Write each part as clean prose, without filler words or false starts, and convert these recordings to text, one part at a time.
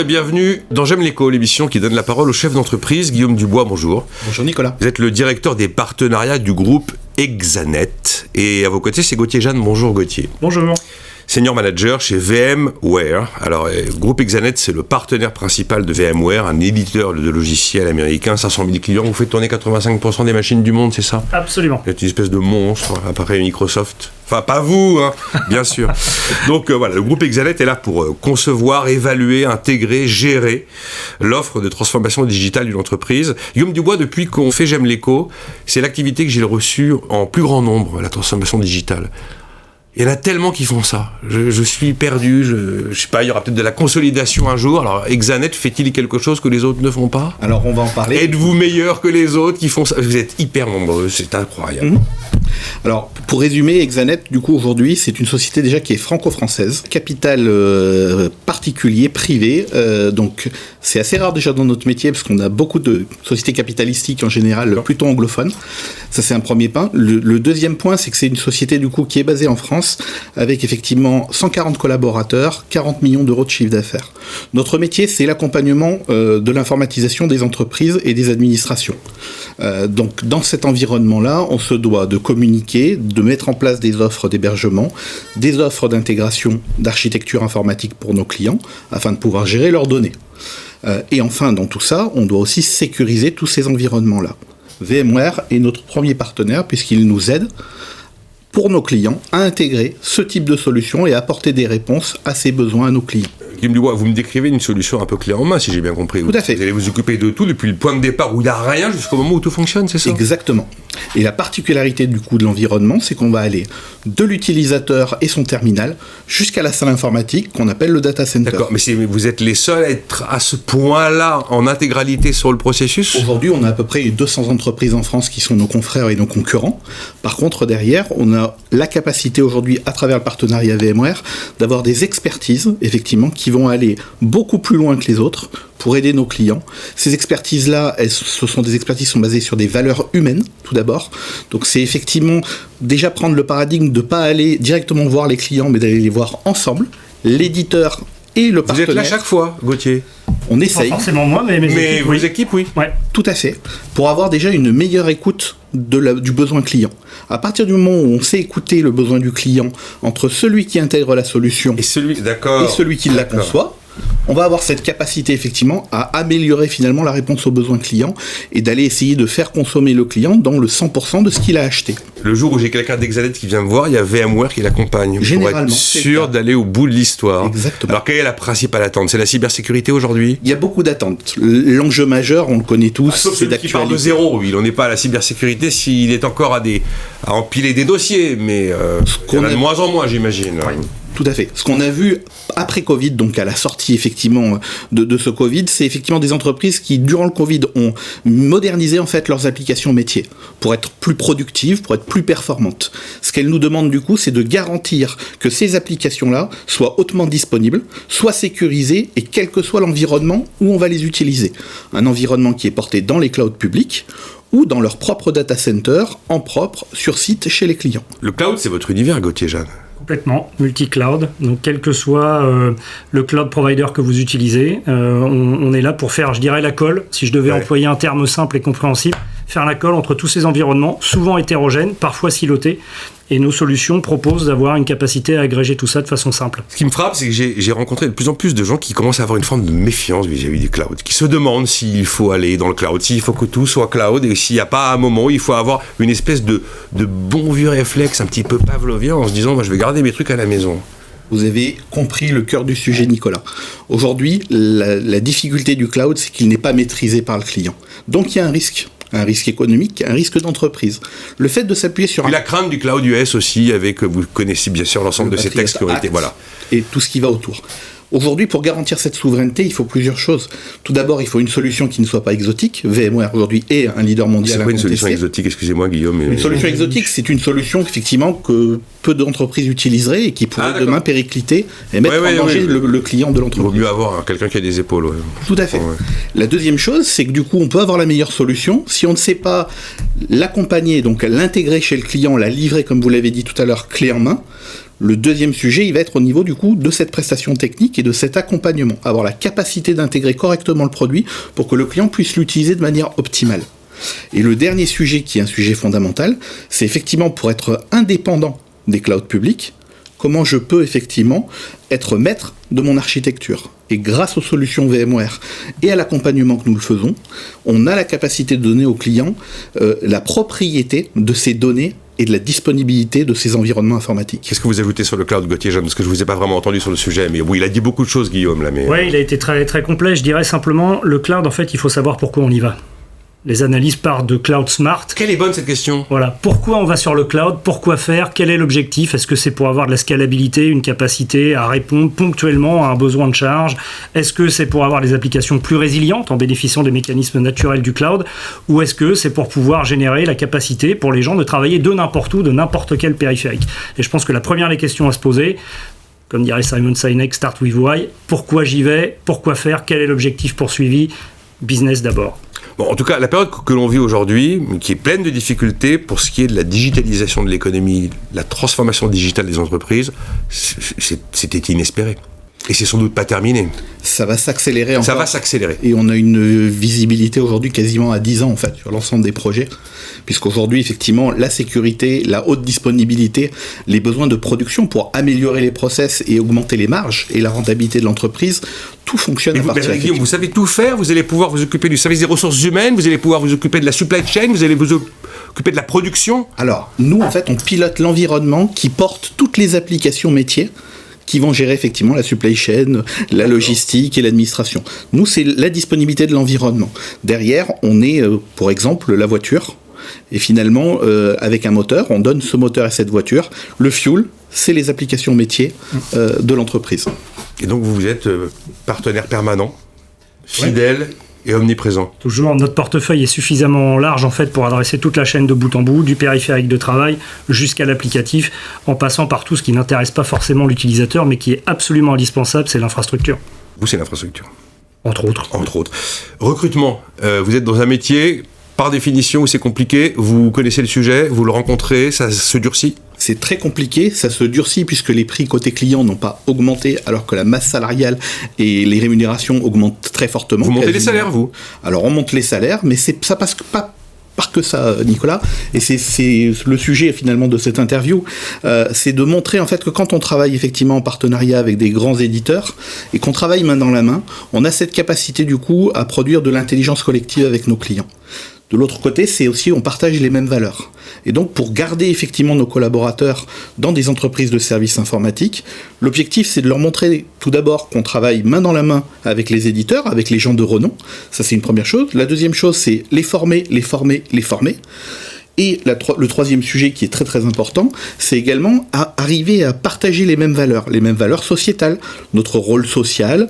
bienvenue dans J'aime l'éco, l'émission qui donne la parole au chef d'entreprise, Guillaume Dubois, bonjour. Bonjour Nicolas. Vous êtes le directeur des partenariats du groupe Exanet. Et à vos côtés, c'est Gauthier Jeanne. Bonjour Gauthier. Bonjour. Senior manager chez VMware. Alors, groupe Exanet, c'est le partenaire principal de VMware, un éditeur de logiciels américain, 500 000 clients. Vous faites tourner 85% des machines du monde, c'est ça ? Absolument. Vous êtes une espèce de monstre, après Microsoft. Enfin, pas vous, hein, bien sûr. Donc voilà, le groupe Exanet est là pour concevoir, évaluer, intégrer, gérer l'offre de transformation digitale d'une entreprise. Guillaume Dubois, depuis qu'on fait J'aime l'éco, c'est l'activité que j'ai reçue en plus grand nombre, la transformation digitale. Il y en a tellement qui font ça. Je suis perdu, je sais pas, il y aura peut-être de la consolidation un jour. Alors, Exanet fait-il quelque chose que les autres ne font pas ? Alors, on va en parler. Êtes-vous meilleur que les autres qui font ça ? Vous êtes hyper nombreux, c'est incroyable. Alors, pour résumer, Exanet, du coup, aujourd'hui, c'est une société déjà qui est franco-française, capital particulier, privé. Donc, c'est assez rare déjà dans notre métier, parce qu'on a beaucoup de sociétés capitalistiques, en général, plutôt anglophones. Ça, c'est un premier point. Le deuxième point, c'est que c'est une société, du coup, qui est basée en France, avec effectivement 140 collaborateurs, 40 millions d'euros de chiffre d'affaires. Notre métier, c'est l'accompagnement de l'informatisation des entreprises et des administrations. Donc, dans cet environnement-là, on se doit de communiquer, de mettre en place des offres d'hébergement, des offres d'intégration d'architecture informatique pour nos clients, afin de pouvoir gérer leurs données. Et enfin, dans tout ça, on doit aussi sécuriser tous ces environnements-là. VMware est notre premier partenaire, puisqu'il nous aide pour nos clients à intégrer ce type de solution et à apporter des réponses à ces besoins à nos clients. Guillaume Dubois, vous me décrivez une solution un peu clé en main, si j'ai bien compris. Tout à fait. Vous allez vous occuper de tout depuis le point de départ où il n'y a rien jusqu'au moment où tout fonctionne, c'est ça ? Exactement. Et la particularité du coup de l'environnement, c'est qu'on va aller de l'utilisateur et son terminal jusqu'à la salle informatique qu'on appelle le data center. D'accord, mais vous êtes les seuls à être à ce point-là en intégralité sur le processus ? Aujourd'hui, on a à peu près 200 entreprises en France qui sont nos confrères et nos concurrents. Par contre, derrière, on a la capacité aujourd'hui, à travers le partenariat VMware, d'avoir des expertises, effectivement, qui vont aller beaucoup plus loin que les autres pour aider nos clients. Ces expertises-là, ce sont des expertises qui sont basées sur des valeurs humaines, tout d'abord. Donc c'est effectivement déjà prendre le paradigme de ne pas aller directement voir les clients, mais d'aller les voir ensemble, l'éditeur et le partenaire. Vous êtes là chaque fois, Gauthier ? On essaye. Pas forcément moi, mais mes équipes, vos oui. équipes, oui. Ouais. Tout à fait. Pour avoir déjà une meilleure écoute du besoin client. À partir du moment où on sait écouter le besoin du client entre celui qui intègre la solution Et celui qui la conçoit, on va avoir cette capacité effectivement à améliorer finalement la réponse aux besoins clients et d'aller essayer de faire consommer le client dans le 100% de ce qu'il a acheté. Le jour où j'ai quelqu'un d'Exanet qui vient me voir, il y a VMware qui l'accompagne pour être sûr d'aller au bout de l'histoire. Exactement. Alors quelle est la principale attente ? C'est la cybersécurité aujourd'hui ? Il y a beaucoup d'attentes. L'enjeu majeur, on le connaît tous, sauf c'est celui qui parle de zéro. Il n'en est pas à la cybersécurité s'il est encore à empiler des dossiers, mais il y en a de moins en moins, j'imagine. Oui. Tout à fait. Ce qu'on a vu après Covid, donc à la sortie effectivement de ce Covid, c'est effectivement des entreprises qui, durant le Covid, ont modernisé en fait leurs applications métiers pour être plus productives, pour être plus performantes. Ce qu'elles nous demandent du coup, c'est de garantir que ces applications-là soient hautement disponibles, soient sécurisées et quel que soit l'environnement où on va les utiliser. Un environnement qui est porté dans les clouds publics ou dans leur propre data center, en propre, sur site, chez les clients. Le cloud, c'est votre univers, Gauthier Jeanne. Complètement, multi-cloud. Donc, quel que soit le cloud provider que vous utilisez, on est là pour faire, je dirais, la colle, si je devais employer un terme simple et compréhensible, faire la colle entre tous ces environnements, souvent hétérogènes, parfois silotés. Et nos solutions proposent d'avoir une capacité à agréger tout ça de façon simple. Ce qui me frappe, c'est que j'ai rencontré de plus en plus de gens qui commencent à avoir une forme de méfiance vis-à-vis du cloud, qui se demandent s'il faut aller dans le cloud, s'il faut que tout soit cloud, et s'il n'y a pas un moment où il faut avoir une espèce de bon vieux réflexe un petit peu pavlovien en se disant je vais garder mes trucs à la maison. Vous avez compris le cœur du sujet, Nicolas. Aujourd'hui, la difficulté du cloud, c'est qu'il n'est pas maîtrisé par le client. Donc il y a un risque économique, un risque d'entreprise. Le fait de s'appuyer sur la crainte du cloud US aussi, avec, vous connaissez bien sûr l'ensemble de ces textes qui ont été... Voilà. Et tout ce qui va autour. Aujourd'hui, pour garantir cette souveraineté, il faut plusieurs choses. Tout d'abord, il faut une solution qui ne soit pas exotique. VMware, aujourd'hui, est un leader mondial. C'est quoi une solution exotique ? Excusez-moi, Guillaume. Une solution exotique, c'est une solution, effectivement, que peu d'entreprises utiliseraient et qui pourrait demain péricliter et mettre en danger le client de l'entreprise. Il vaut mieux avoir quelqu'un qui a des épaules. Ouais. Tout à fait. Ouais. La deuxième chose, c'est que du coup, on peut avoir la meilleure solution. Si on ne sait pas l'accompagner, donc l'intégrer chez le client, la livrer, comme vous l'avez dit tout à l'heure, clé en main, Le deuxième sujet, il va être au niveau du coup de cette prestation technique et de cet accompagnement, avoir la capacité d'intégrer correctement le produit pour que le client puisse l'utiliser de manière optimale. Et le dernier sujet, qui est un sujet fondamental, c'est effectivement pour être indépendant des clouds publics, comment je peux effectivement être maître de mon architecture. Et grâce aux solutions VMware et à l'accompagnement que nous le faisons, on a la capacité de donner aux clients la propriété de ces données et de la disponibilité de ces environnements informatiques. Qu'est-ce que vous ajoutez sur le cloud, Gauthier-Jeanne ? Parce que je ne vous ai pas vraiment entendu sur le sujet, mais oui, il a dit beaucoup de choses, Guillaume. Là, mais... Oui, il a été très, très complet. Je dirais simplement, le cloud, en fait, il faut savoir pourquoi on y va. Les analyses partent de Cloud Smart. Quelle est bonne cette question ? Voilà. Pourquoi on va sur le cloud ? Pourquoi faire ? Quel est l'objectif ? Est-ce que c'est pour avoir de la scalabilité, une capacité à répondre ponctuellement à un besoin de charge ? Est-ce que c'est pour avoir des applications plus résilientes en bénéficiant des mécanismes naturels du cloud ? Ou est-ce que c'est pour pouvoir générer la capacité pour les gens de travailler de n'importe où, de n'importe quel périphérique ? Et je pense que la première des questions à se poser, comme dirait Simon Sinek, start with why. Pourquoi j'y vais ? Pourquoi faire ? Quel est l'objectif poursuivi ? Business d'abord. Bon, en tout cas, la période que l'on vit aujourd'hui, qui est pleine de difficultés pour ce qui est de la digitalisation de l'économie, la transformation digitale des entreprises, c'était inespéré. Et c'est sans doute pas terminé. Ça va s'accélérer encore. Ça va s'accélérer. Et on a une visibilité aujourd'hui quasiment à 10 ans en fait sur l'ensemble des projets. Puisqu'aujourd'hui, effectivement, la sécurité, la haute disponibilité, les besoins de production pour améliorer les process et augmenter les marges et la rentabilité de l'entreprise, tout fonctionne à partir de Guillaume, vous savez tout faire, vous allez pouvoir vous occuper du service des ressources humaines, vous allez pouvoir vous occuper de la supply chain, vous allez vous occuper de la production. Alors, nous, en fait, on pilote l'environnement qui porte toutes les applications métiers qui vont gérer effectivement la supply chain, la logistique et l'administration. Nous, c'est la disponibilité de l'environnement. Derrière, on est, pour exemple, la voiture. Et finalement, avec un moteur, on donne ce moteur à cette voiture. Le fuel, c'est les applications métiers de l'entreprise. Et donc, vous êtes partenaire permanent, fidèle et omniprésent. Toujours, notre portefeuille est suffisamment large en fait pour adresser toute la chaîne de bout en bout, du périphérique de travail jusqu'à l'applicatif, en passant par tout ce qui n'intéresse pas forcément l'utilisateur, mais qui est absolument indispensable, c'est l'infrastructure. Vous, c'est l'infrastructure. Entre autres. Entre autres. Recrutement, vous êtes dans un métier, par définition, où c'est compliqué, vous connaissez le sujet, vous le rencontrez, ça se durcit ? C'est très compliqué, ça se durcit puisque les prix côté client n'ont pas augmenté alors que la masse salariale et les rémunérations augmentent très fortement. Vous montez les salaires, vous ? Alors on monte les salaires, mais ça passe pas par que ça, Nicolas, et c'est le sujet finalement de cette interview, c'est de montrer en fait que quand on travaille effectivement en partenariat avec des grands éditeurs et qu'on travaille main dans la main, on a cette capacité du coup à produire de l'intelligence collective avec nos clients. De l'autre côté, c'est aussi, on partage les mêmes valeurs. Et donc, pour garder effectivement nos collaborateurs dans des entreprises de services informatiques, l'objectif, c'est de leur montrer tout d'abord qu'on travaille main dans la main avec les éditeurs, avec les gens de renom. Ça, c'est une première chose. La deuxième chose, c'est les former. Et le troisième sujet qui est très très important, c'est également arriver à partager les mêmes valeurs sociétales, notre rôle social,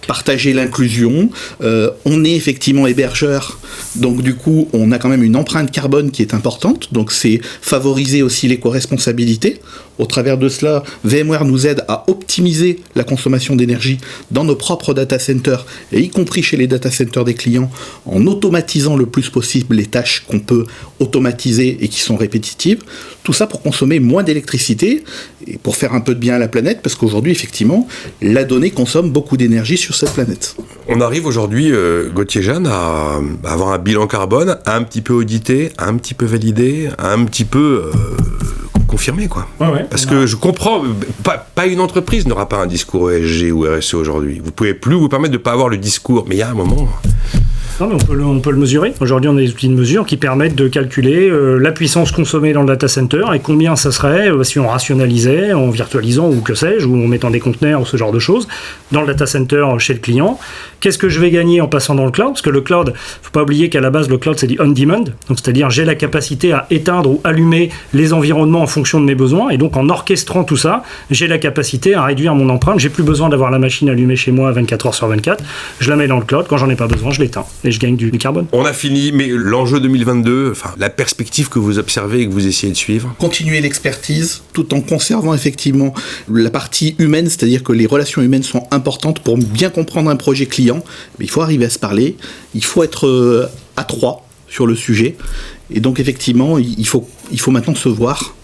partager l'inclusion. On est effectivement hébergeur, donc du coup on a quand même une empreinte carbone qui est importante, donc c'est favoriser aussi l'éco-responsabilité. Au travers de cela, VMware nous aide à optimiser la consommation d'énergie dans nos propres data centers, et y compris chez les data centers des clients, en automatisant le plus possible les tâches qu'on peut automatiser et qui sont répétitives. Tout ça pour consommer moins d'électricité et pour faire un peu de bien à la planète, parce qu'aujourd'hui, effectivement, la donnée consomme beaucoup d'énergie sur cette planète. On arrive aujourd'hui, Gauthier-Jeanne, à avoir un bilan carbone un petit peu audité, un petit peu validé, un petit peu... confirmé, quoi. Ouais, parce que je comprends, pas une entreprise n'aura pas un discours ESG ou RSE aujourd'hui. Vous pouvez plus vous permettre de ne pas avoir le discours, mais il y a un moment... Non, mais on peut le mesurer. Aujourd'hui, on a des outils de mesure qui permettent de calculer la puissance consommée dans le data center et combien ça serait si on rationalisait, en virtualisant ou que sais-je, ou en mettant des conteneurs ou ce genre de choses dans le data center chez le client. Qu'est-ce que je vais gagner en passant dans le cloud ? Parce que le cloud, faut pas oublier qu'à la base, le cloud, c'est du on-demand. Donc, c'est-à-dire, j'ai la capacité à éteindre ou allumer les environnements en fonction de mes besoins. Et donc, en orchestrant tout ça, j'ai la capacité à réduire mon empreinte. J'ai plus besoin d'avoir la machine allumée chez moi 24 heures sur 24. Je la mets dans le cloud. Quand j'en ai pas besoin, je l'éteins. Et je gagne du carbone. On a fini, mais l'enjeu 2022, enfin, la perspective que vous observez et que vous essayez de suivre. Continuer l'expertise tout en conservant effectivement la partie humaine, c'est-à-dire que les relations humaines sont importantes pour bien comprendre un projet client. Mais il faut arriver à se parler, il faut être à trois sur le sujet. Et donc effectivement, il faut maintenant se voir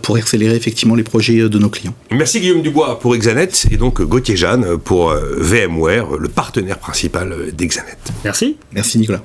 pour accélérer effectivement les projets de nos clients. Merci Guillaume Dubois pour Exanet et donc Gauthier Jeanne pour VMware, le partenaire principal d'Exanet. Merci. Merci Nicolas.